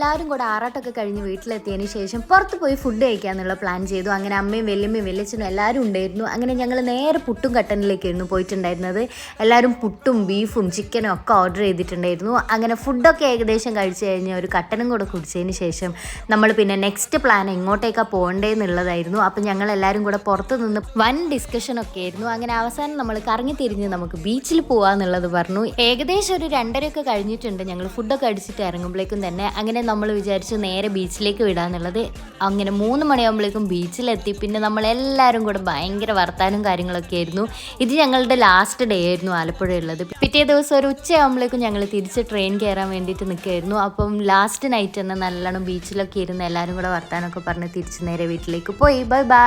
എല്ലാവരും കൂടെ ആറാട്ടൊക്കെ കഴിഞ്ഞ് വീട്ടിലെത്തിയതിന് ശേഷം പുറത്ത് പോയി ഫുഡ് കഴിക്കാമെന്നുള്ള പ്ലാൻ ചെയ്തു. അങ്ങനെ അമ്മയും വല്യമ്മയും വലിയച്ഛനും എല്ലാവരും ഉണ്ടായിരുന്നു. അങ്ങനെ ഞങ്ങൾ നേരെ പുട്ടും കട്ടനിലേക്കായിരുന്നു പോയിട്ടുണ്ടായിരുന്നത്. എല്ലാവരും പുട്ടും ബീഫും ചിക്കനും ഒക്കെ ഓർഡർ ചെയ്തിട്ടുണ്ടായിരുന്നു. അങ്ങനെ ഫുഡൊക്കെ ഏകദേശം കഴിച്ച് കഴിഞ്ഞ് ഒരു കട്ടനും കൂടെ കുടിച്ചതിന് ശേഷം നമ്മൾ പിന്നെ നെക്സ്റ്റ് പ്ലാൻ എങ്ങോട്ടേക്കാണ് പോകേണ്ടതെന്നുള്ളതായിരുന്നു. അപ്പം ഞങ്ങളെല്ലാവരും കൂടെ പുറത്ത് നിന്ന് വൻ ഡിസ്കഷനൊക്കെ ആയിരുന്നു. അങ്ങനെ അവസാനം നമ്മൾ കറങ്ങി തിരിഞ്ഞ് നമുക്ക് ബീച്ചിൽ പോകാമെന്നുള്ളത് പറഞ്ഞു. ഏകദേശം ഒരു 2:30 കഴിഞ്ഞിട്ടുണ്ട് ഞങ്ങൾ ഫുഡൊക്കെ അടിച്ചിട്ട് ഇറങ്ങുമ്പോഴേക്കും തന്നെ. അങ്ങനെ നമ്മൾ വിചാരിച്ചു നേരെ ബീച്ചിലേക്ക് വിടാന്നുള്ളത്. അങ്ങനെ 3 മണിയാകുമ്പോഴേക്കും ബീച്ചിലെത്തി. പിന്നെ നമ്മളെല്ലാവരും കൂടെ ഭയങ്കര വർത്താനും കാര്യങ്ങളൊക്കെ ആയിരുന്നു. ഇത് ഞങ്ങളുടെ ലാസ്റ്റ് ഡേ ആയിരുന്നു ആലപ്പുഴയുള്ളത്. പിറ്റേ ദിവസം ഒരു ഉച്ചയാകുമ്പോഴേക്കും ഞങ്ങൾ തിരിച്ച് ട്രെയിൻ കയറാൻ വേണ്ടിയിട്ട് നിൽക്കുമായിരുന്നു. അപ്പം ലാസ്റ്റ് നൈറ്റ് തന്നെ നല്ലോണം ബീച്ചിലൊക്കെ ഇരുന്ന് എല്ലാവരും കൂടെ വർത്താനൊക്കെ പറഞ്ഞ് തിരിച്ച് നേരെ വീട്ടിലേക്ക് പോയി. Bye bye.